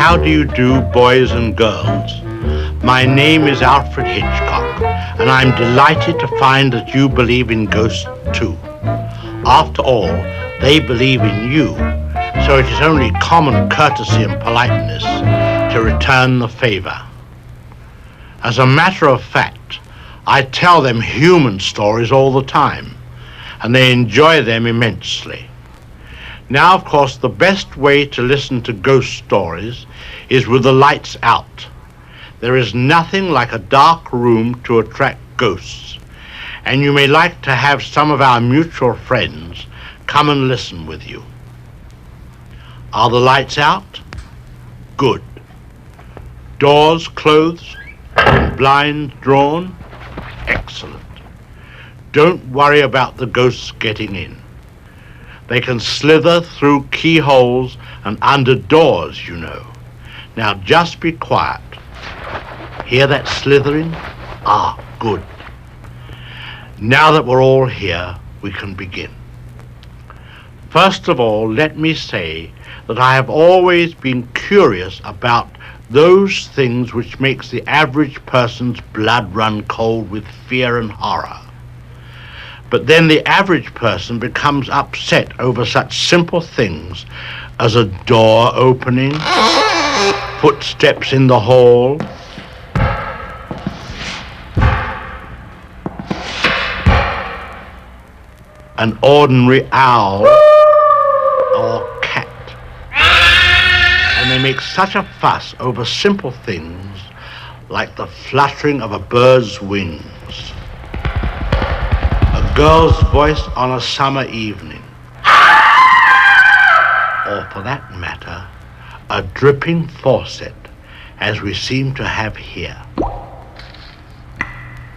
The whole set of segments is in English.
How do you do, boys and girls? My name is Alfred Hitchcock, and I'm delighted to find that you believe in ghosts too. After all, they believe in you, so it is only common courtesy and politeness to return the favor. As a matter of fact, I tell them human stories all the time, and they enjoy them immensely. Now, of course, the best way to listen to ghost stories is with the lights out. There is nothing like a dark room to attract ghosts, and you may like to have some of our mutual friends come and listen with you. Are the lights out? Good. Doors closed and blinds drawn? Excellent. Don't worry about the ghosts getting in. They can slither through keyholes and under doors, you know. Now just be quiet. Hear that slithering? Ah, good. Now that we're all here, we can begin. First of all, let me say that I have always been curious about those things which makes the average person's blood run cold with fear and horror. But then the average person becomes upset over such simple things as a door opening, footsteps in the hall, an ordinary owl or cat. And they make such a fuss over simple things like the fluttering of a bird's wings, a girl's voice on a summer evening, or for that matter, a dripping faucet, as we seem to have here.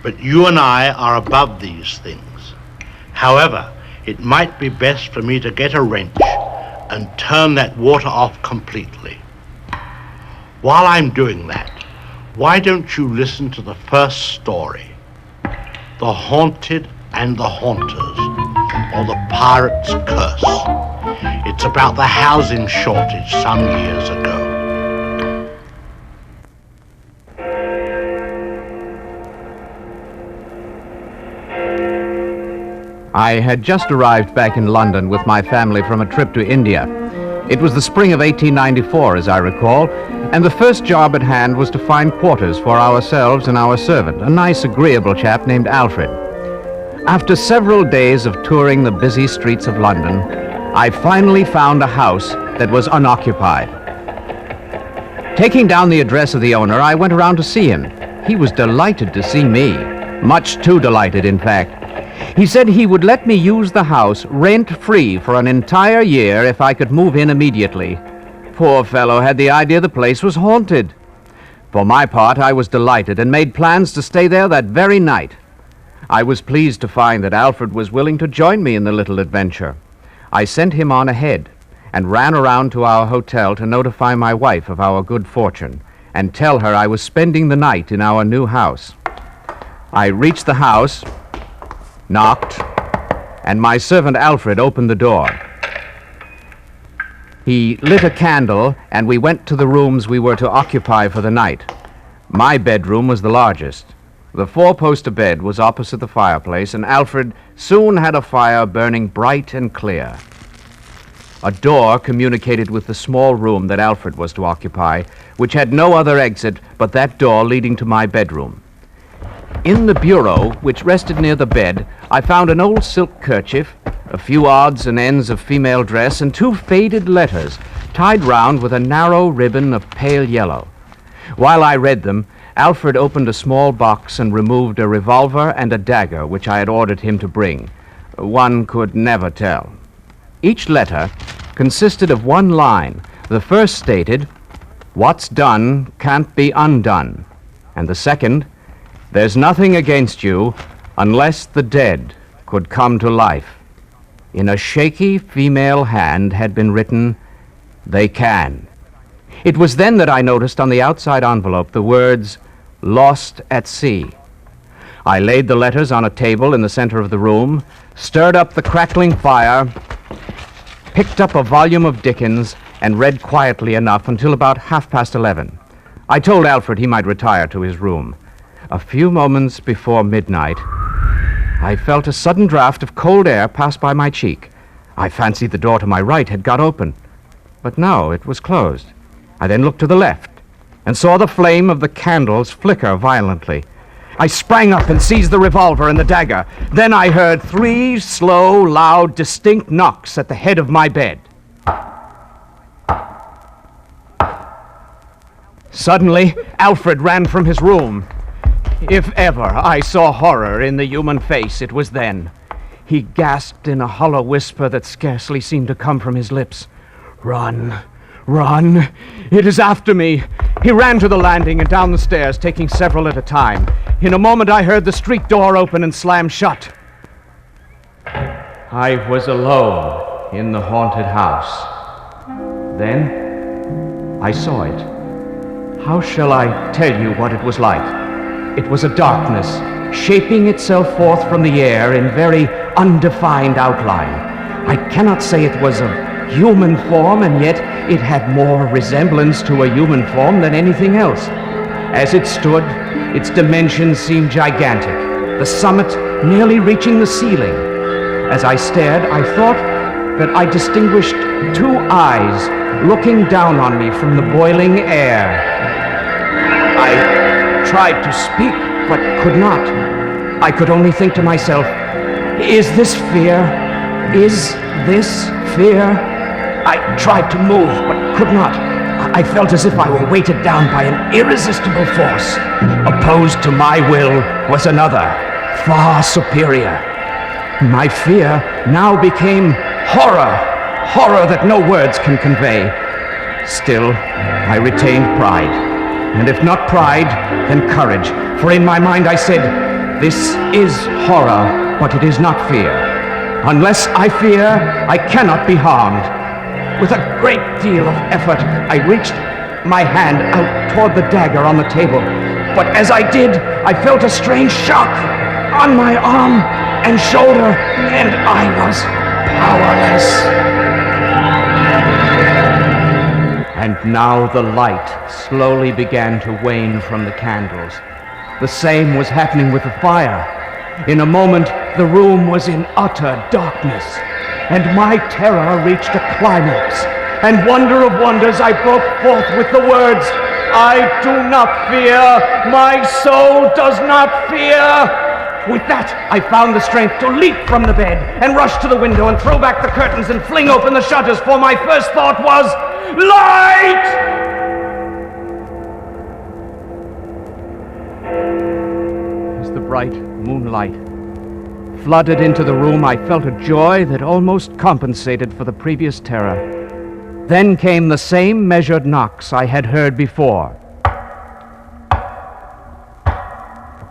But you and I are above these things. However, it might be best for me to get a wrench and turn that water off completely. While I'm doing that, why don't you listen to the first story, The Haunted and the Haunters, or The Pirate's Curse. It's about the housing shortage some years ago. I had just arrived back in London with my family from a trip to India. It was the spring of 1894, as I recall, and the first job at hand was to find quarters for ourselves and our servant, a nice, agreeable chap named Alfred. After several days of touring the busy streets of London, I finally found a house that was unoccupied. Taking down the address of the owner, I went around to see him. He was delighted to see me, much too delighted, in fact. He said he would let me use the house rent-free for an entire year if I could move in immediately. Poor fellow had the idea the place was haunted. For my part, I was delighted and made plans to stay there that very night. I was pleased to find that Alfred was willing to join me in the little adventure. I sent him on ahead and ran around to our hotel to notify my wife of our good fortune and tell her I was spending the night in our new house. I reached the house, knocked, and my servant Alfred opened the door. He lit a candle, and we went to the rooms we were to occupy for the night. My bedroom was the largest. The four-poster bed was opposite the fireplace, and Alfred soon had a fire burning bright and clear. A door communicated with the small room that Alfred was to occupy, which had no other exit but that door leading to my bedroom. In the bureau, which rested near the bed, I found an old silk kerchief, a few odds and ends of female dress, and two faded letters tied round with a narrow ribbon of pale yellow. While I read them, Alfred opened a small box and removed a revolver and a dagger which I had ordered him to bring. One could never tell. Each letter consisted of one line. The first stated, "What's done can't be undone," and the second, "There's nothing against you unless the dead could come to life." In a shaky female hand had been written, "They can." It was then that I noticed on the outside envelope the words, "Lost at Sea." I laid the letters on a table in the center of the room, stirred up the crackling fire, picked up a volume of Dickens, and read quietly enough until about 11:30. I told Alfred he might retire to his room. A few moments before midnight, I felt a sudden draft of cold air pass by my cheek. I fancied the door to my right had got open, but no, it was closed. I then looked to the left and saw the flame of the candles flicker violently. I sprang up and seized the revolver and the dagger. Then I heard 3 slow, loud, distinct knocks at the head of my bed. Suddenly, Alfred ran from his room. If ever I saw horror in the human face, it was then. He gasped in a hollow whisper that scarcely seemed to come from his lips. "Run! Run! It is after me!" He ran to the landing and down the stairs, taking several at a time. In a moment, I heard the street door open and slam shut. I was alone in the haunted house. Then I saw it. How shall I tell you what it was like? It was a darkness, shaping itself forth from the air in very undefined outline. I cannot say it was of human form, and yet it had more resemblance to a human form than anything else. As it stood, its dimensions seemed gigantic, the summit nearly reaching the ceiling. As I stared, I thought that I distinguished 2 eyes looking down on me from the boiling air. I tried to speak, but could not. I could only think to myself, is this fear? Is this fear? I tried to move, but could not. I felt as if I were weighted down by an irresistible force. Opposed to my will was another, far superior. My fear now became horror, horror that no words can convey. Still, I retained pride. And if not pride, then courage. For in my mind I said, this is horror, but it is not fear. Unless I fear, I cannot be harmed. With a great deal of effort, I reached my hand out toward the dagger on the table. But as I did, I felt a strange shock on my arm and shoulder, and I was powerless. And now the light slowly began to wane from the candles. The same was happening with the fire. In a moment, the room was in utter darkness, and my terror reached a climax. And wonder of wonders, I broke forth with the words, "I do not fear, my soul does not fear." With that, I found the strength to leap from the bed and rush to the window and throw back the curtains and fling open the shutters, for my first thought was, light! As the bright moonlight flooded into the room, I felt a joy that almost compensated for the previous terror. Then came the same measured knocks I had heard before.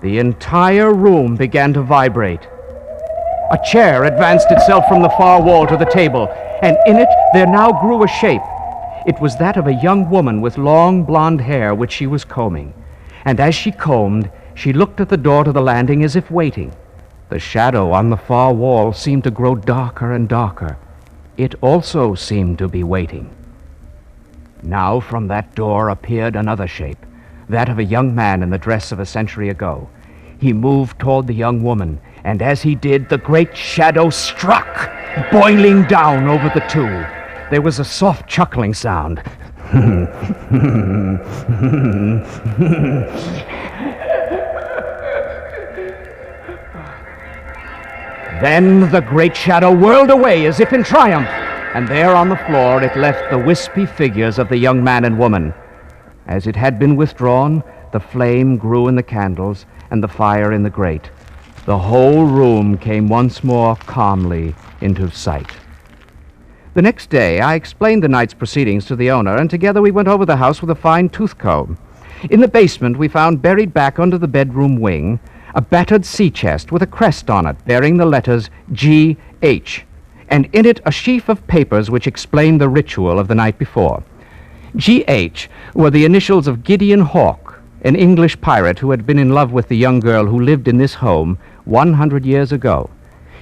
The entire room began to vibrate. A chair advanced itself from the far wall to the table, and in it there now grew a shape. It was that of a young woman with long blonde hair which she was combing. And as she combed, she looked at the door to the landing as if waiting. The shadow on the far wall seemed to grow darker and darker. It also seemed to be waiting. Now from that door appeared another shape, that of a young man in the dress of a century ago. He moved toward the young woman, and as he did, the great shadow struck, boiling down over the two. There was a soft chuckling sound. Then the great shadow whirled away as if in triumph, and there on the floor it left the wispy figures of the young man and woman. As it had been withdrawn, the flame grew in the candles and the fire in the grate. The whole room came once more calmly into sight. The next day, I explained the night's proceedings to the owner, and together we went over the house with a fine tooth comb. In the basement, we found buried back under the bedroom wing a battered sea chest with a crest on it bearing the letters G.H., and in it a sheaf of papers which explained the ritual of the night before. G.H. were the initials of Gideon Hawke, an English pirate who had been in love with the young girl who lived in this home 100 years ago.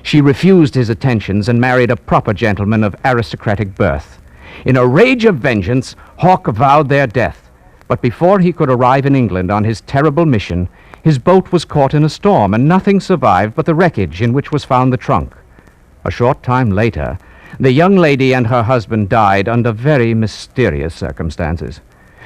She refused his attentions and married a proper gentleman of aristocratic birth. In a rage of vengeance, Hawk vowed their death. But before he could arrive in England on his terrible mission, his boat was caught in a storm, and nothing survived but the wreckage in which was found the trunk. A short time later, the young lady and her husband died under very mysterious circumstances.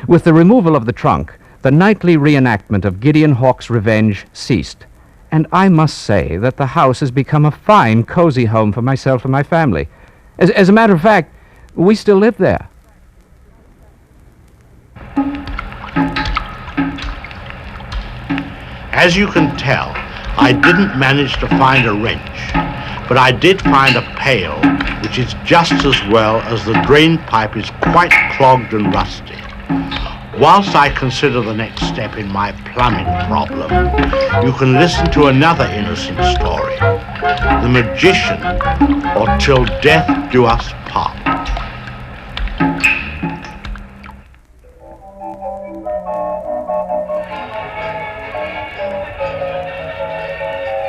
With the removal of the trunk, the nightly reenactment of Gideon Hawk's revenge ceased, and I must say that the house has become a fine, cozy home for myself and my family. As a matter of fact, we still live there. As you can tell, I didn't manage to find a wrench, but I did find a pail, which is just as well as the drain pipe is quite clogged and rusty. Whilst I consider the next step in my plumbing problem, you can listen to another innocent story, The Magician, or Till Death Do Us Part.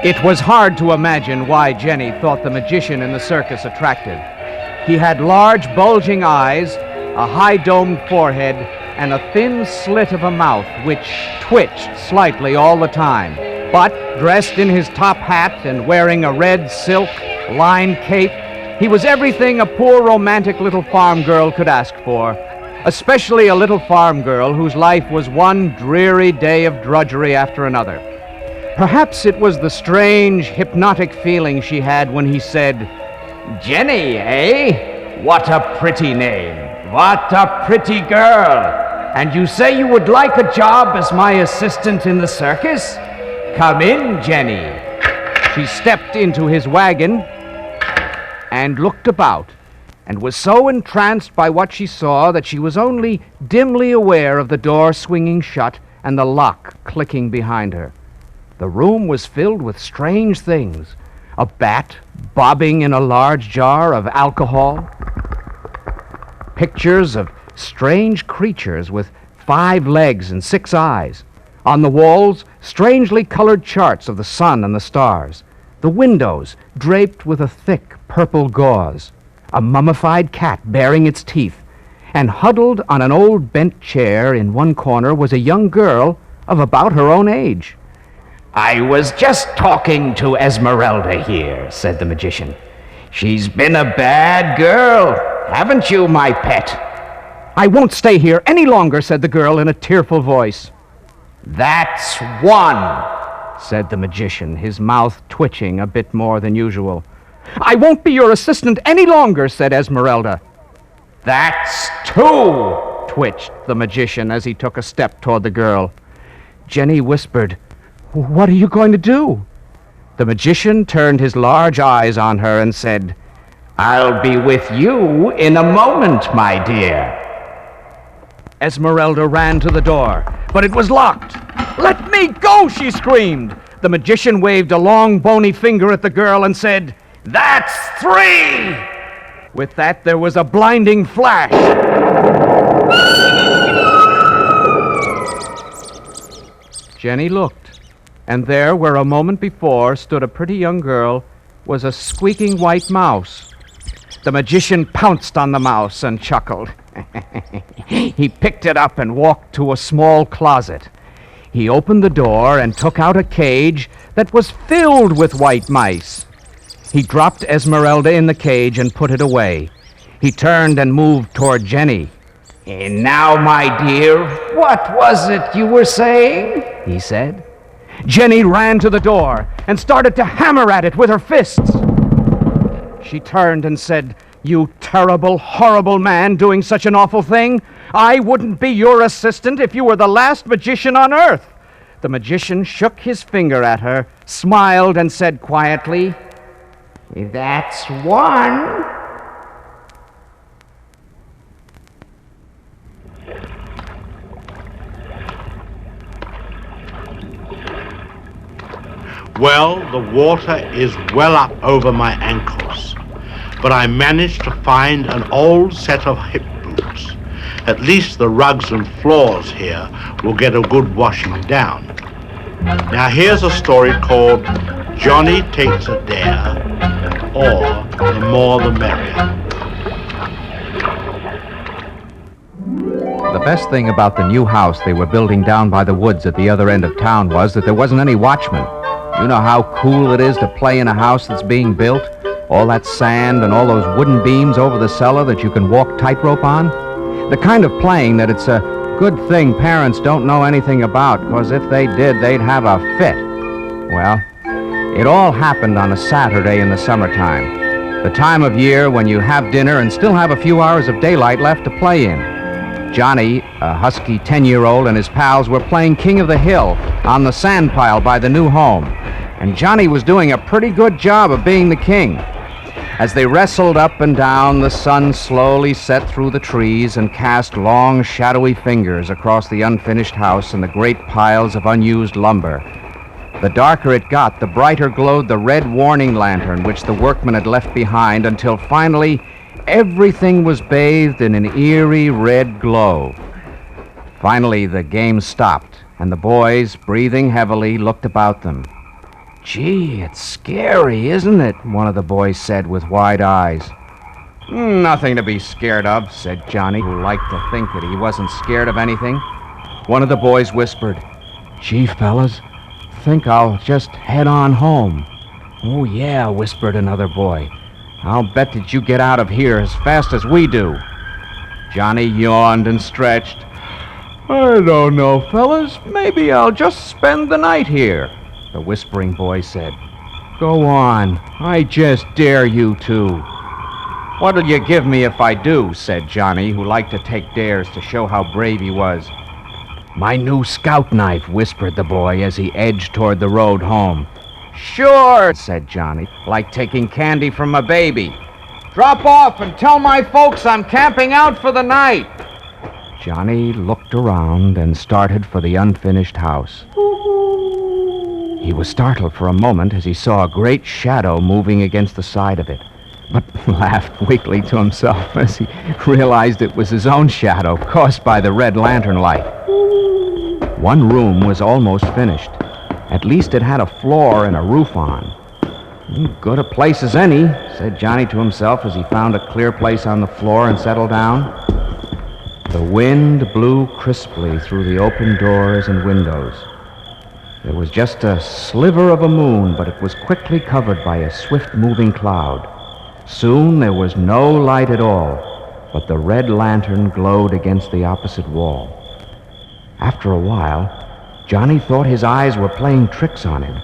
It was hard to imagine why Jenny thought the magician in the circus attractive. He had large, bulging eyes, a high-domed forehead, and a thin slit of a mouth which twitched slightly all the time. But, dressed in his top hat and wearing a red silk lined cape, he was everything a poor romantic little farm girl could ask for, especially a little farm girl whose life was one dreary day of drudgery after another. Perhaps it was the strange, hypnotic feeling she had when he said, "Jenny, eh? What a pretty name. What a pretty girl. And you say you would like a job as my assistant in the circus? Come in, Jenny." She stepped into his wagon and looked about, and was so entranced by what she saw that she was only dimly aware of the door swinging shut and the lock clicking behind her. The room was filled with strange things. A bat bobbing in a large jar of alcohol. Pictures of strange creatures with 5 legs and 6 eyes. On the walls, strangely colored charts of the sun and the stars. The windows draped with a thick purple gauze. A mummified cat baring its teeth. And huddled on an old bent chair in one corner was a young girl of about her own age. "I was just talking to Esmeralda here," said the magician. "She's been a bad girl, haven't you, my pet?" "I won't stay here any longer," said the girl in a tearful voice. "That's one," said the magician, his mouth twitching a bit more than usual. "I won't be your assistant any longer," said Esmeralda. "That's 2, twitched the magician as he took a step toward the girl. Jenny whispered, "What are you going to do?" The magician turned his large eyes on her and said, "I'll be with you in a moment, my dear." Esmeralda ran to the door, but it was locked. "Let me go!" she screamed. The magician waved a long, bony finger at the girl and said, "That's 3!" With that, there was a blinding flash. Jenny looked, and there, where a moment before stood a pretty young girl, was a squeaking white mouse. The magician pounced on the mouse and chuckled. He picked it up and walked to a small closet. He opened the door and took out a cage that was filled with white mice. He dropped Esmeralda in the cage and put it away. He turned and moved toward Jenny. "And now, my dear, what was it you were saying?" he said. Jenny ran to the door and started to hammer at it with her fists. She turned and said, "You terrible, horrible man doing such an awful thing. I wouldn't be your assistant if you were the last magician on earth." The magician shook his finger at her, smiled, and said quietly, "That's 1." Well, the water is well up over my ankles, but I managed to find an old set of hip boots. At least the rugs and floors here will get a good washing down. Now here's a story called Johnny Takes a Dare, or The More the Merrier. The best thing about the new house they were building down by the woods at the other end of town was that there wasn't any watchman. You know how cool it is to play in a house that's being built? All that sand and all those wooden beams over the cellar that you can walk tightrope on? The kind of playing that it's a good thing parents don't know anything about, because if they did, they'd have a fit. Well, it all happened on a Saturday in the summertime, the time of year when you have dinner and still have a few hours of daylight left to play in. Johnny, a husky 10-year-old, and his pals were playing King of the Hill on the sand pile by the new home. And Johnny was doing a pretty good job of being the king. As they wrestled up and down, the sun slowly set through the trees and cast long, shadowy fingers across the unfinished house and the great piles of unused lumber. The darker it got, the brighter glowed the red warning lantern which the workmen had left behind, until finally everything was bathed in an eerie red glow. Finally, the game stopped, and the boys, breathing heavily, looked about them. "Gee, it's scary, isn't it?" one of the boys said with wide eyes. "Nothing to be scared of," said Johnny, who liked to think that he wasn't scared of anything. One of the boys whispered, "Gee, fellas, think I'll just head on home." "Oh, yeah," whispered another boy. "I'll bet that you get out of here as fast as we do." Johnny yawned and stretched. "I don't know, fellas. Maybe I'll just spend the night here," the whispering boy said. "Go on. I just dare you to." "What'll you give me if I do?" said Johnny, who liked to take dares to show how brave he was. "My new scout knife," whispered the boy as he edged toward the road home. "Sure," said Johnny, "like taking candy from a baby. Drop off and tell my folks I'm camping out for the night." Johnny looked around and started for the unfinished house. He was startled for a moment as he saw a great shadow moving against the side of it, but laughed weakly to himself as he realized it was his own shadow caused by the red lantern light. One room was almost finished. At least it had a floor and a roof on. "Good a place as any," said Johnny to himself as he found a clear place on the floor and settled down. The wind blew crisply through the open doors and windows. There was just a sliver of a moon, but it was quickly covered by a swift-moving cloud. Soon there was no light at all, but the red lantern glowed against the opposite wall. After a while, Johnny thought his eyes were playing tricks on him,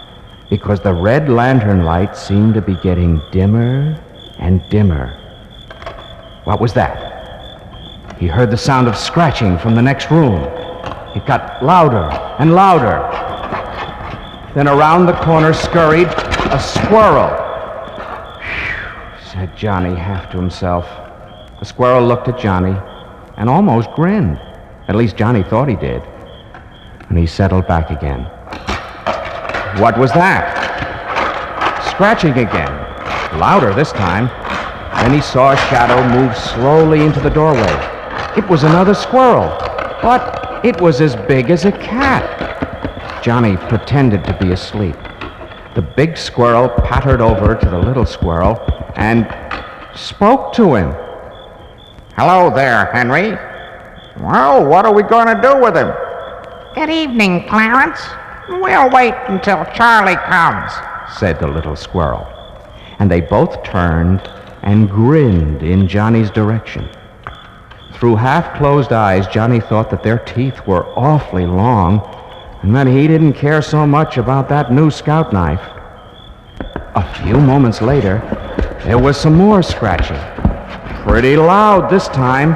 because the red lantern light seemed to be getting dimmer and dimmer. What was that? He heard the sound of scratching from the next room. It got louder and louder. Then around the corner scurried a squirrel. "Phew," said Johnny half to himself. The squirrel looked at Johnny and almost grinned. At least Johnny thought he did. And he settled back again. What was that? Scratching again. Louder this time. Then he saw a shadow move slowly into the doorway. It was another squirrel, but it was as big as a cat. Johnny pretended to be asleep. The big squirrel pattered over to the little squirrel and spoke to him. "Hello there, Henry. Well, what are we going to do with him?" "Good evening, Clarence. We'll wait until Charlie comes," said the little squirrel. And they both turned and grinned in Johnny's direction. Through half-closed eyes, Johnny thought that their teeth were awfully long and that he didn't care so much about that new scout knife. A few moments later, there was some more scratching. Pretty loud this time,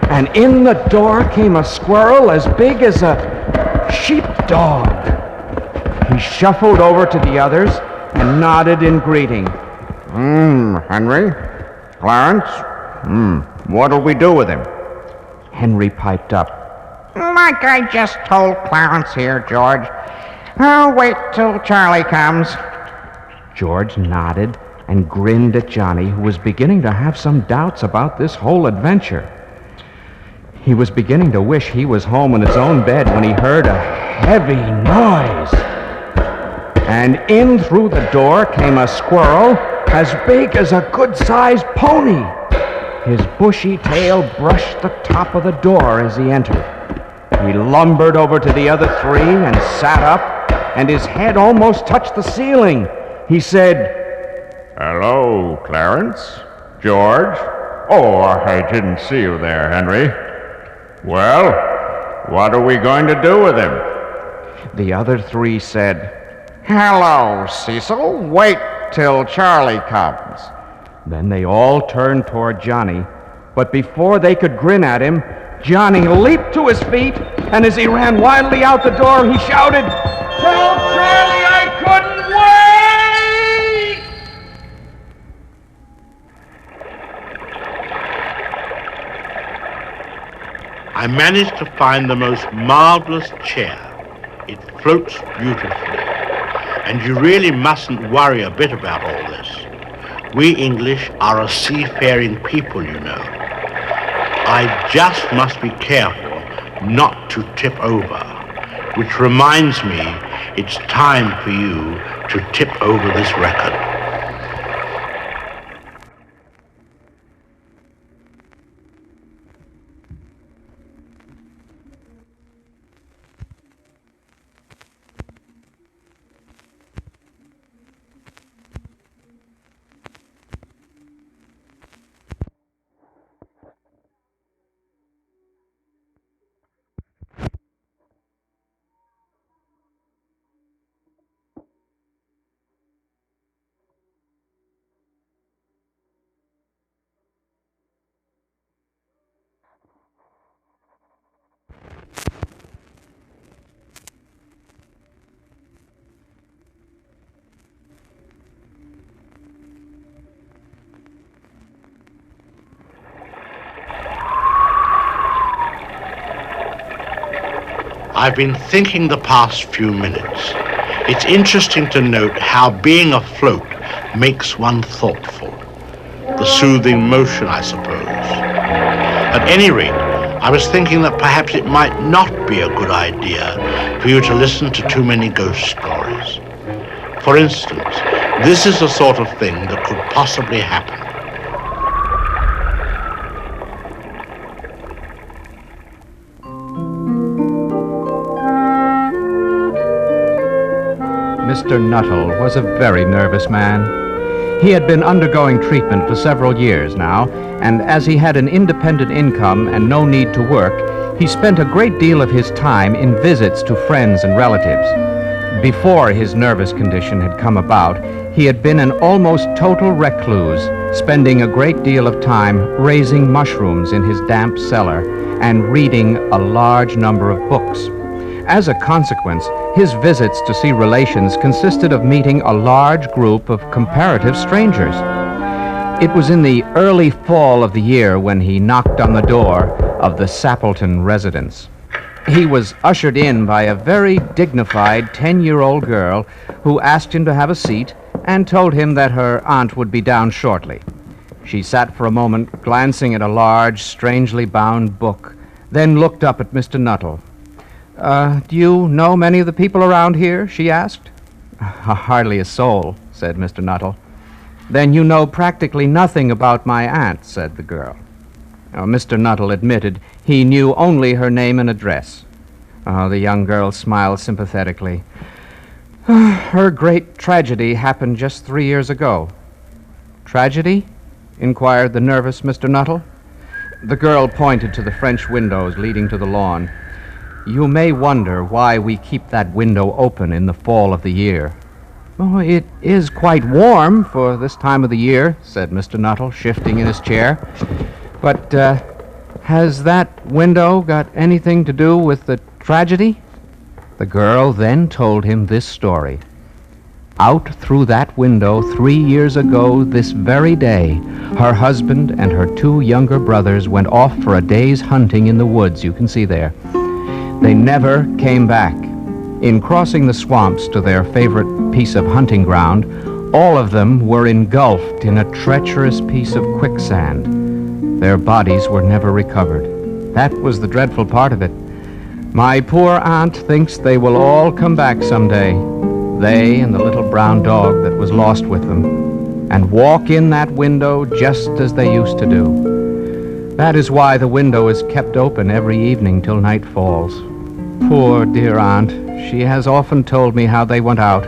and in the door came a squirrel as big as a sheepdog. He shuffled over to the others and nodded in greeting. Henry? Clarence? What'll we do with him?" Henry piped up. "Like I just told Clarence here, George. I'll wait till Charlie comes." George nodded and grinned at Johnny, who was beginning to have some doubts about this whole adventure. He was beginning to wish he was home in his own bed when he heard a heavy noise. And in through the door came a squirrel as big as a good-sized pony. His bushy tail brushed the top of the door as he entered. He lumbered over to the other three and sat up, and his head almost touched the ceiling. He said, "Hello, Clarence. George. Oh, I didn't see you there, Henry. Well, what are we going to do with him?" The other three said, Hello, Cecil. Wait till Charlie comes. Then they all turned toward Johnny, but before they could grin at him, Johnny leaped to his feet, and as he ran wildly out the door, he shouted, "Tell Charlie I couldn't wait!" I managed to find the most marvelous chair. It floats beautifully. And you really mustn't worry a bit about all this. We English are a seafaring people, you know. I just must be careful not to tip over, which reminds me it's time for you to tip over this record. I've been thinking the past few minutes. It's interesting to note how being afloat makes one thoughtful. The soothing motion, I suppose. At any rate, I was thinking that perhaps it might not be a good idea for you to listen to too many ghost stories. For instance, this is the sort of thing that could possibly happen. Mr. Nuttall was a very nervous man. He had been undergoing treatment for several years now, and as he had an independent income and no need to work, he spent a great deal of his time in visits to friends and relatives. Before his nervous condition had come about, he had been an almost total recluse, spending a great deal of time raising mushrooms in his damp cellar and reading a large number of books. As a consequence, his visits to see relations consisted of meeting a large group of comparative strangers. It was in the early fall of the year when he knocked on the door of the Sappleton residence. He was ushered in by a very dignified 10-year-old girl who asked him to have a seat and told him that her aunt would be down shortly. She sat for a moment, glancing at a large, strangely bound book, then looked up at Mr. Nuttall. Do you know many of the people around here?" she asked. "Hardly a soul," said Mr. Nuttall. "Then you know practically nothing about my aunt," said the girl. Mr. Nuttall admitted he knew only her name and address. The young girl smiled sympathetically. "Her great tragedy happened just 3 years ago." "Tragedy?" inquired the nervous Mr. Nuttall. The girl pointed to the French windows leading to the lawn. "You may wonder why we keep that window open in the fall of the year." "Oh, it is quite warm for this time of the year," said Mr. Nuttall, shifting in his chair. "But has that window got anything to do with the tragedy?" The girl then told him this story. Out through that window 3 years ago this very day, her husband and her 2 younger brothers went off for a day's hunting in the woods you can see there. They never came back. In crossing the swamps to their favorite piece of hunting ground, all of them were engulfed in a treacherous piece of quicksand. Their bodies were never recovered. That was the dreadful part of it. My poor aunt thinks they will all come back someday, they and the little brown dog that was lost with them, and walk in that window just as they used to do. That is why the window is kept open every evening till night falls. Poor dear aunt, she has often told me how they went out,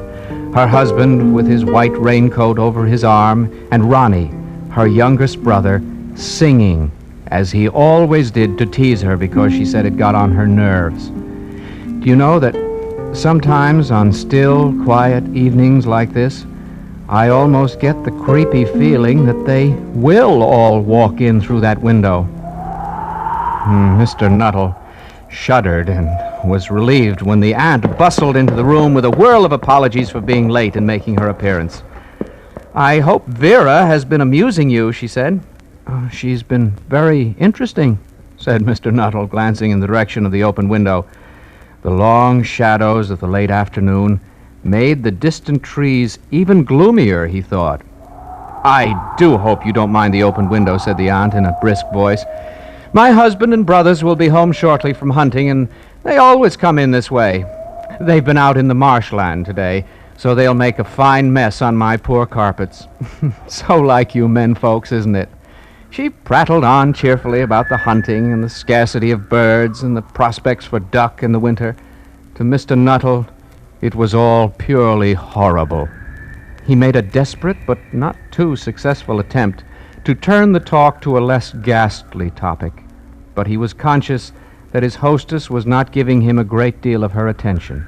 her husband with his white raincoat over his arm, and Ronnie, her youngest brother, singing, as he always did to tease her because she said it got on her nerves. Do you know that sometimes on still, quiet evenings like this, I almost get the creepy feeling that they will all walk in through that window. Mr. Nuttall shuddered and was relieved when the aunt bustled into the room with a whirl of apologies for being late and making her appearance. "I hope Vera has been amusing you," she said. "She's been very interesting," said Mr. Nuttall, glancing in the direction of the open window. The long shadows of the late afternoon made the distant trees even gloomier, he thought. "I do hope you don't mind the open window," said the aunt in a brisk voice. "My husband and brothers will be home shortly from hunting, and they always come in this way. They've been out in the marshland today, so they'll make a fine mess on my poor carpets." So like you men folks, isn't it? She prattled on cheerfully about the hunting and the scarcity of birds and the prospects for duck in the winter. To Mr. Nuttall, it was all purely horrible. He made a desperate but not too successful attempt to turn the talk to a less ghastly topic, but he was conscious that his hostess was not giving him a great deal of her attention.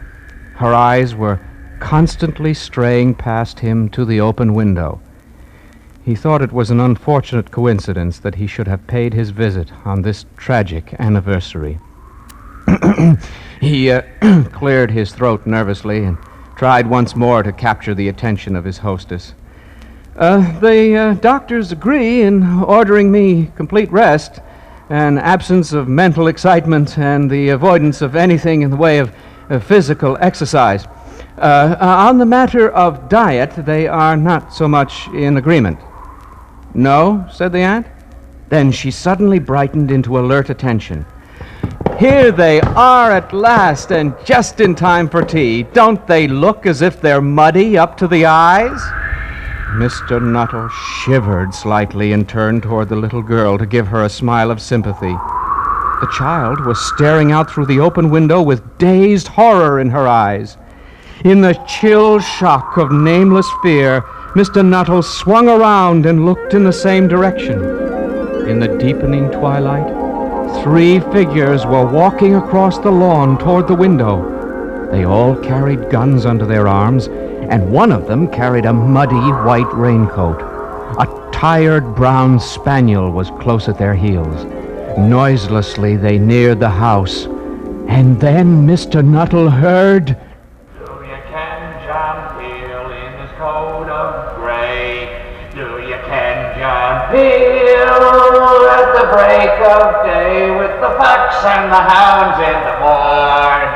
Her eyes were constantly straying past him to the open window. He thought it was an unfortunate coincidence that he should have paid his visit on this tragic anniversary. He cleared his throat nervously and tried once more to capture the attention of his hostess. The doctors agree in ordering me complete rest, an absence of mental excitement, and the avoidance of anything in the way of physical exercise. On the matter of diet, they are not so much in agreement." "No?" said the aunt. Then she suddenly brightened into alert attention. "Here they are at last, and just in time for tea. Don't they look as if they're muddy up to the eyes?" Mr. Nuttall shivered slightly and turned toward the little girl to give her a smile of sympathy. The child was staring out through the open window with dazed horror in her eyes. In the chill shock of nameless fear, Mr. Nuttall swung around and looked in the same direction. In the deepening twilight, 3 figures were walking across the lawn toward the window. They all carried guns under their arms, and one of them carried a muddy white raincoat. A tired brown spaniel was close at their heels. Noiselessly they neared the house, and then Mr. Nuttall heard... "Do you ken John Peel in his coat of grey? Do you ken John Peel at the break of day with the fox and the hounds in the morning?"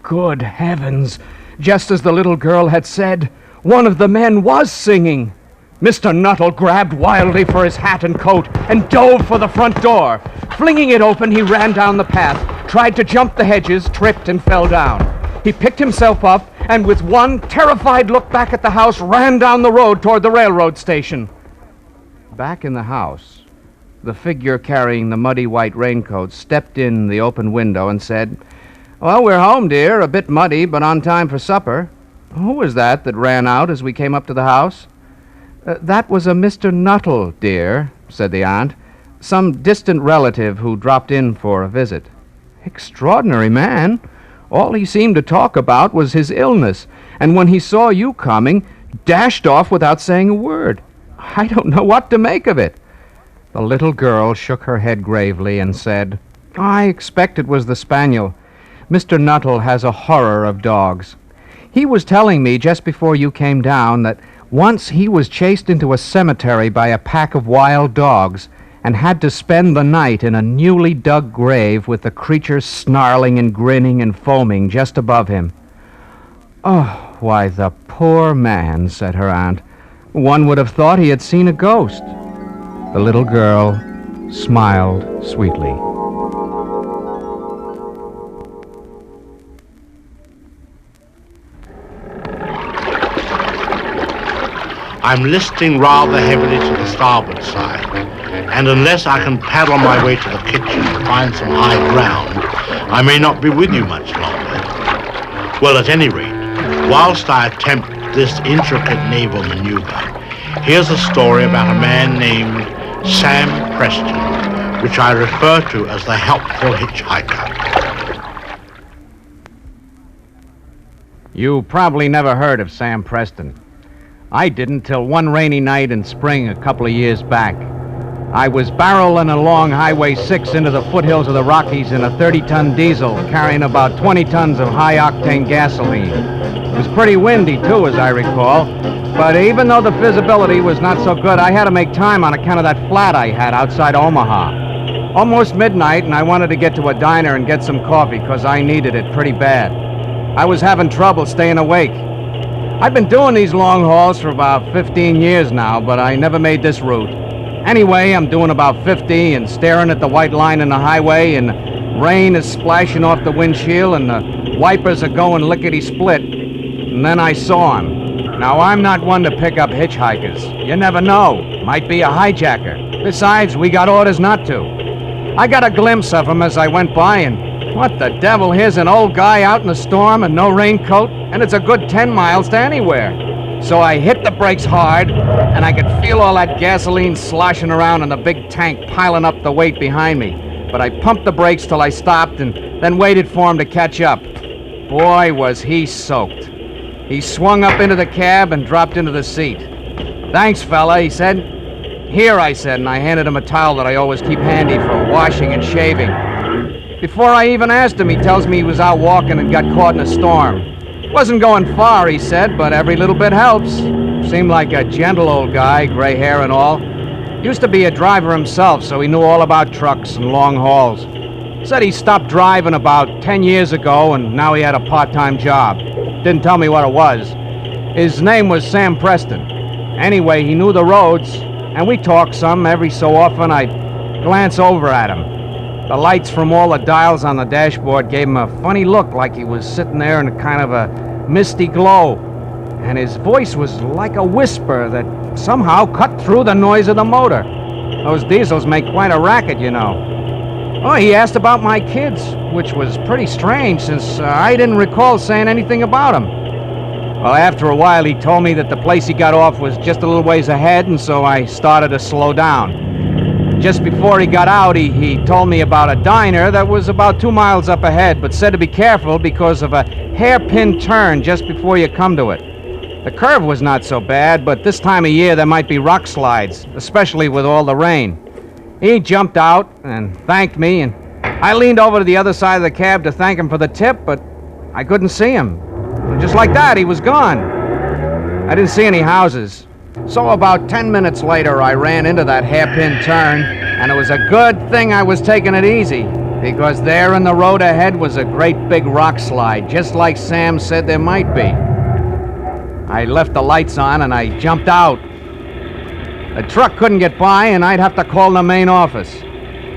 Good heavens! Just as the little girl had said, one of the men was singing. Mr. Nuttall grabbed wildly for his hat and coat and dove for the front door. Flinging it open, he ran down the path, tried to jump the hedges, tripped and fell down. He picked himself up and with one terrified look back at the house, ran down the road toward the railroad station. Back in the house, the figure carrying the muddy white raincoat stepped in the open window and said, "Well, we're home, dear. A bit muddy, but on time for supper." "Who was that ran out as we came up to the house?" That was a Mr. Nuttall, dear," said the aunt. "Some distant relative who dropped in for a visit." "Extraordinary man. All he seemed to talk about was his illness, and when he saw you coming, dashed off without saying a word. I don't know what to make of it." The little girl shook her head gravely and said, "I expect it was the spaniel. Mr. Nuttall has a horror of dogs. He was telling me just before you came down that once he was chased into a cemetery by a pack of wild dogs and had to spend the night in a newly dug grave with the creatures snarling and grinning and foaming just above him." "Oh, why, the poor man," said her aunt. "One would have thought he had seen a ghost." The little girl smiled sweetly. I'm listing rather heavily to the starboard side, and unless I can paddle my way to the kitchen to find some high ground, I may not be with you much longer. Well, at any rate, whilst I attempt this intricate naval maneuver, here's a story about a man named Sam Preston, which I refer to as the helpful hitchhiker. You probably never heard of Sam Preston. I didn't till one rainy night in spring a couple of years back. I was barreling along Highway 6 into the foothills of the Rockies in a 30-ton diesel carrying about 20 tons of high-octane gasoline. It was pretty windy, too, as I recall. But even though the visibility was not so good, I had to make time on account of that flat I had outside Omaha. Almost midnight, and I wanted to get to a diner and get some coffee because I needed it pretty bad. I was having trouble staying awake. I've been doing these long hauls for about 15 years now, but I never made this route. Anyway, I'm doing about 50 and staring at the white line in the highway, and rain is splashing off the windshield, and the wipers are going lickety-split. And then I saw him. Now, I'm not one to pick up hitchhikers. You never know. Might be a hijacker. Besides, we got orders not to. I got a glimpse of him as I went by, and what the devil, here's an old guy out in a storm and no raincoat, and it's a good 10 miles to anywhere. So I hit the brakes hard, and I could feel all that gasoline sloshing around in the big tank piling up the weight behind me. But I pumped the brakes till I stopped and then waited for him to catch up. Boy, was he soaked. He swung up into the cab and dropped into the seat. "Thanks, fella," he said. "Here," I said, and I handed him a towel that I always keep handy for washing and shaving. Before I even asked him, he tells me he was out walking and got caught in a storm. Wasn't going far, he said, but every little bit helps. Seemed like a gentle old guy, gray hair and all. Used to be a driver himself, so he knew all about trucks and long hauls. Said he stopped driving about 10 years ago, and now he had a part-time job. Didn't tell me what it was. His name was Sam Preston. Anyway, he knew the roads, and we talked some. Every so often I'd glance over at him. The lights from all the dials on the dashboard gave him a funny look, like he was sitting there in a kind of a misty glow. And his voice was like a whisper that somehow cut through the noise of the motor. Those diesels make quite a racket, you know. Oh, he asked about my kids, which was pretty strange since I didn't recall saying anything about them. Well, after a while, he told me that the place he got off was just a little ways ahead, and so I started to slow down. Just before he got out, he told me about a diner that was about 2 miles up ahead, but said to be careful because of a hairpin turn just before you come to it. The curve was not so bad, but this time of year there might be rock slides, especially with all the rain. He jumped out and thanked me, and I leaned over to the other side of the cab to thank him for the tip, but I couldn't see him. And just like that, he was gone. I didn't see any houses. So about 10 minutes later, I ran into that hairpin turn, and it was a good thing I was taking it easy, because there in the road ahead was a great big rock slide, just like Sam said there might be. I left the lights on, and I jumped out. The truck couldn't get by, and I'd have to call the main office.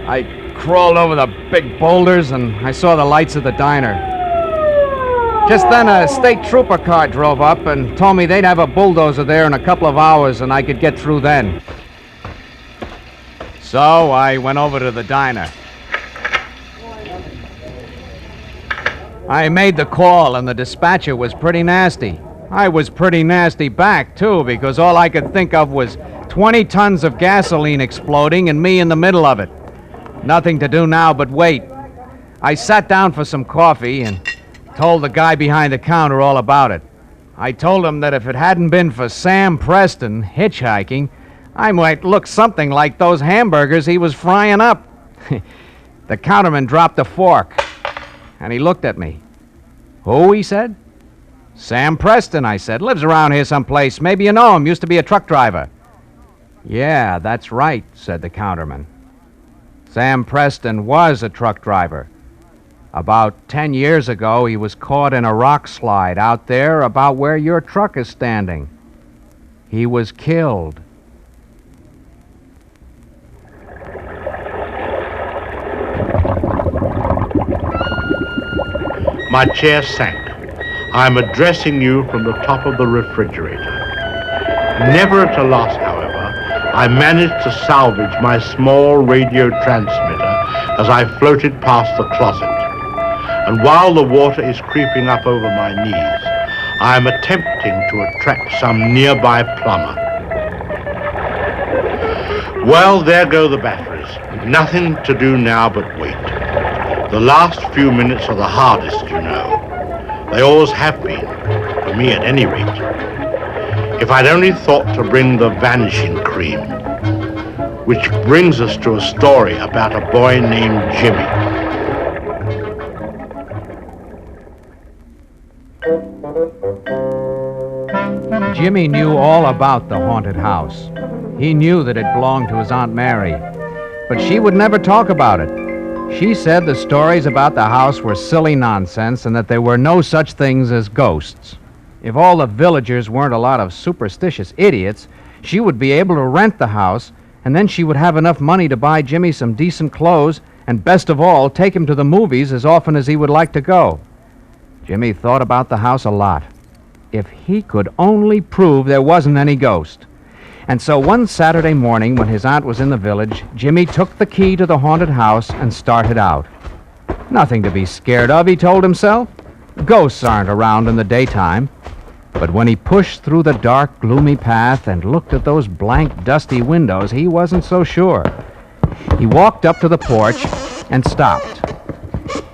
I crawled over the big boulders, and I saw the lights of the diner. Just then, a state trooper car drove up and told me they'd have a bulldozer there in a couple of hours and I could get through then. So I went over to the diner. I made the call, and the dispatcher was pretty nasty. I was pretty nasty back, too, because all I could think of was 20 tons of gasoline exploding and me in the middle of it. Nothing to do now but wait. I sat down for some coffee and told the guy behind the counter all about it. I told him that if it hadn't been for Sam Preston hitchhiking, I might look something like those hamburgers he was frying up. The counterman dropped a fork, and he looked at me. "Who?" he said. "Sam Preston," I said. "Lives around here someplace. Maybe you know him. Used to be a truck driver." "Yeah, that's right," said the counterman. Sam Preston was a truck driver. About 10 years ago, he was caught in a rock slide out there about where your truck is standing. He was killed. My chair sank. I'm addressing you from the top of the refrigerator. Never at a loss, however, I managed to salvage my small radio transmitter as I floated past the closet. And while the water is creeping up over my knees, I am attempting to attract some nearby plumber. Well, there go the batteries. Nothing to do now but wait. The last few minutes are the hardest, you know. They always have been, for me at any rate. If I'd only thought to bring the vanishing cream. Which brings us to a story about a boy named Jimmy. Jimmy knew all about the haunted house. He knew that it belonged to his Aunt Mary, but she would never talk about it. She said the stories about the house were silly nonsense and that there were no such things as ghosts. If all the villagers weren't a lot of superstitious idiots, she would be able to rent the house, and then she would have enough money to buy Jimmy some decent clothes and, best of all, take him to the movies as often as he would like to go. Jimmy thought about the house a lot. If he could only prove there wasn't any ghost. And so one Saturday morning when his aunt was in the village, Jimmy took the key to the haunted house and started out. Nothing to be scared of, he told himself. Ghosts aren't around in the daytime. But when he pushed through the dark, gloomy path and looked at those blank, dusty windows, he wasn't so sure. He walked up to the porch and stopped.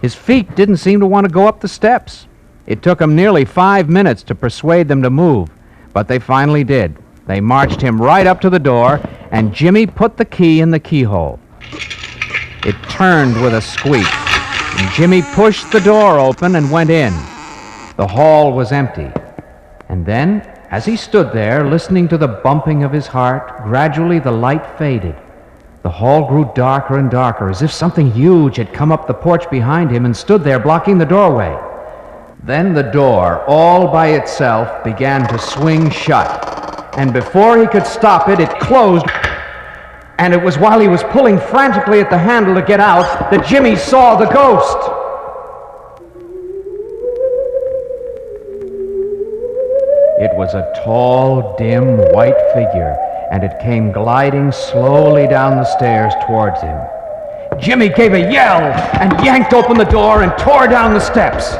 His feet didn't seem to want to go up the steps. It took him nearly 5 minutes to persuade them to move, but they finally did. They marched him right up to the door, and Jimmy put the key in the keyhole. It turned with a squeak, and Jimmy pushed the door open and went in. The hall was empty. And then, as he stood there, listening to the bumping of his heart, gradually the light faded. The hall grew darker and darker, as if something huge had come up the porch behind him and stood there blocking the doorway. Then the door, all by itself, began to swing shut. And before he could stop it, it closed. And it was while he was pulling frantically at the handle to get out that Jimmy saw the ghost. It was a tall, dim, white figure, and it came gliding slowly down the stairs towards him. Jimmy gave a yell and yanked open the door and tore down the steps.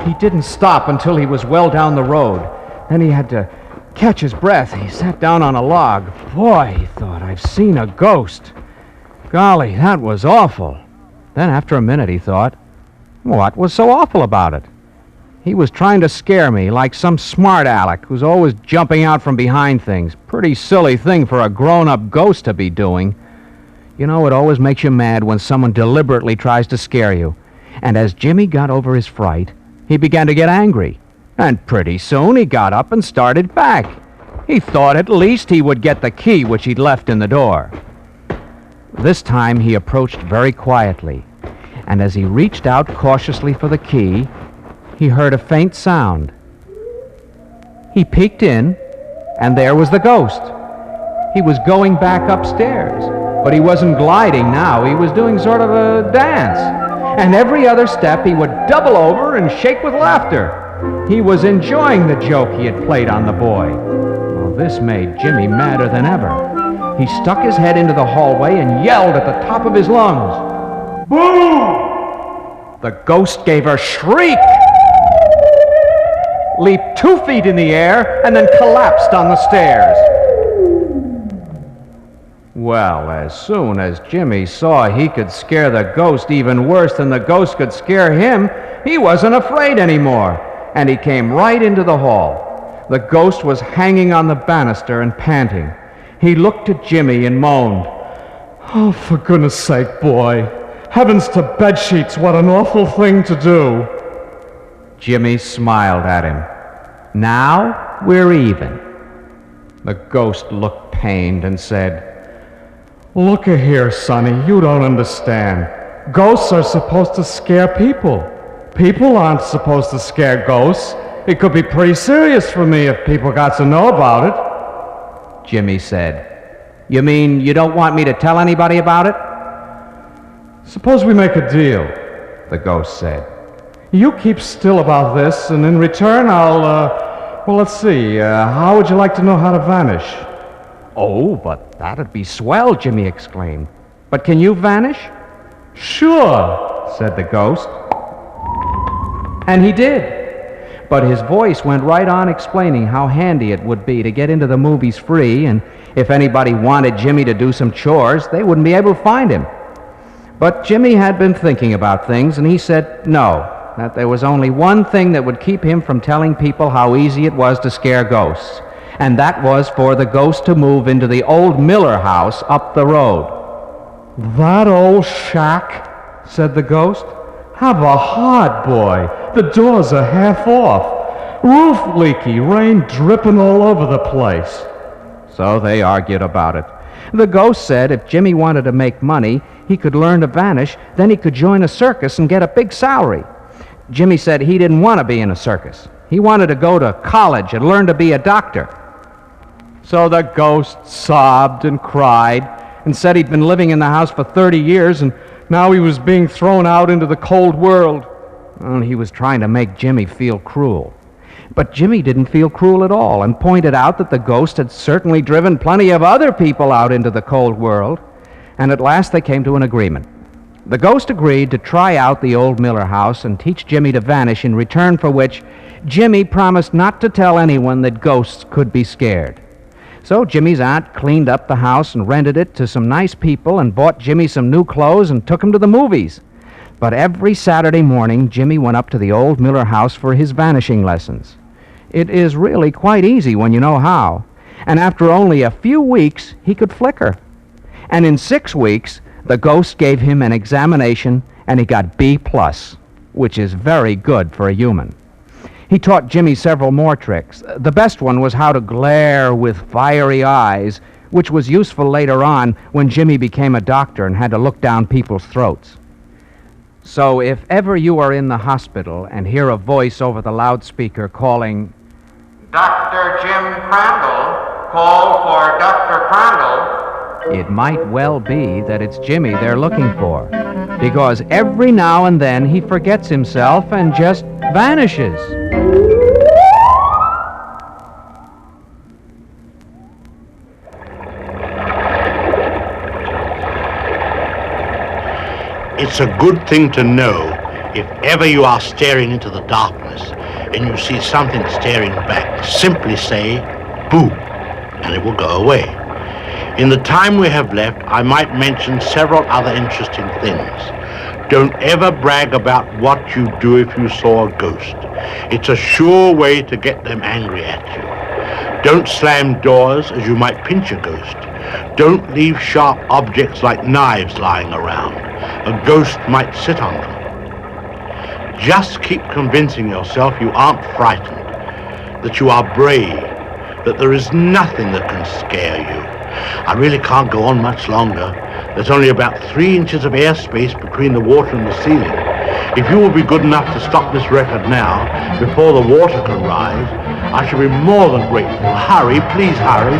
He didn't stop until he was well down the road. Then he had to catch his breath. He sat down on a log. Boy, he thought, I've seen a ghost. Golly, that was awful. Then after a minute he thought, what was so awful about it? He was trying to scare me like some smart aleck who's always jumping out from behind things. Pretty silly thing for a grown-up ghost to be doing. You know, it always makes you mad when someone deliberately tries to scare you. And as Jimmy got over his fright, he began to get angry. And pretty soon he got up and started back. He thought at least he would get the key which he'd left in the door. This time he approached very quietly. And as he reached out cautiously for the key, he heard a faint sound. He peeked in, and there was the ghost. He was going back upstairs, but he wasn't gliding now. He was doing sort of a dance. And every other step he would double over and shake with laughter. He was enjoying the joke he had played on the boy. Well, this made Jimmy madder than ever. He stuck his head into the hallway and yelled at the top of his lungs. Boo! The ghost gave a shriek, leaped 2 feet in the air, and then collapsed on the stairs. Well, as soon as Jimmy saw he could scare the ghost even worse than the ghost could scare him, he wasn't afraid anymore, and he came right into the hall. The ghost was hanging on the banister and panting. He looked at Jimmy and moaned, "Oh, for goodness sake, boy. Heavens to bedsheets, what an awful thing to do." Jimmy smiled at him. "Now we're even." The ghost looked pained and said, "Look-a-here, Sonny, you don't understand. Ghosts are supposed to scare people. People aren't supposed to scare ghosts. It could be pretty serious for me if people got to know about it." Jimmy said, "You mean you don't want me to tell anybody about it?" "Suppose we make a deal," the ghost said. "You keep still about this, and in return Well, let's see. How would you like to know how to vanish? Oh, but that'd be swell, Jimmy exclaimed. But can you vanish? Sure, said the ghost. And he did. But his voice went right on explaining how handy it would be to get into the movies free, and if anybody wanted Jimmy to do some chores, they wouldn't be able to find him. But Jimmy had been thinking about things, and he said no, that there was only one thing that would keep him from telling people how easy it was to scare ghosts, and that was for the ghost to move into the old Miller house up the road. That old shack, said the ghost. Have a heart, boy. The doors are half off. Roof leaky, rain dripping all over the place. So they argued about it. The ghost said if Jimmy wanted to make money, he could learn to vanish, then he could join a circus and get a big salary. Jimmy said he didn't want to be in a circus. He wanted to go to college and learn to be a doctor. So the ghost sobbed and cried and said he'd been living in the house for 30 years and now he was being thrown out into the cold world. Well, he was trying to make Jimmy feel cruel. But Jimmy didn't feel cruel at all and pointed out that the ghost had certainly driven plenty of other people out into the cold world. And at last they came to an agreement. The ghost agreed to try out the old Miller house and teach Jimmy to vanish, in return for which Jimmy promised not to tell anyone that ghosts could be scared. So Jimmy's aunt cleaned up the house and rented it to some nice people and bought Jimmy some new clothes and took him to the movies. But every Saturday morning, Jimmy went up to the old Miller house for his vanishing lessons. It is really quite easy when you know how. And after only a few weeks, he could flicker. And in 6 weeks, the ghost gave him an examination and he got B+, which is very good for a human. He taught Jimmy several more tricks. The best one was how to glare with fiery eyes, which was useful later on when Jimmy became a doctor and had to look down people's throats. So if ever you are in the hospital and hear a voice over the loudspeaker calling, Dr. Jim Crandall, call for Dr. Crandall, it might well be that it's Jimmy they're looking for, because every now and then he forgets himself and just vanishes. It's a good thing to know if ever you are staring into the darkness and you see something staring back, simply say, boo, and it will go away. In the time we have left, I might mention several other interesting things. Don't ever brag about what you do if you saw a ghost. It's a sure way to get them angry at you. Don't slam doors, as you might pinch a ghost. Don't leave sharp objects like knives lying around. A ghost might sit on them. Just keep convincing yourself you aren't frightened, that you are brave, that there is nothing that can scare you. I really can't go on much longer. There's only about 3 inches of airspace between the water and the ceiling. If you will be good enough to stop this record now, before the water can rise, I shall be more than grateful. Hurry, please hurry.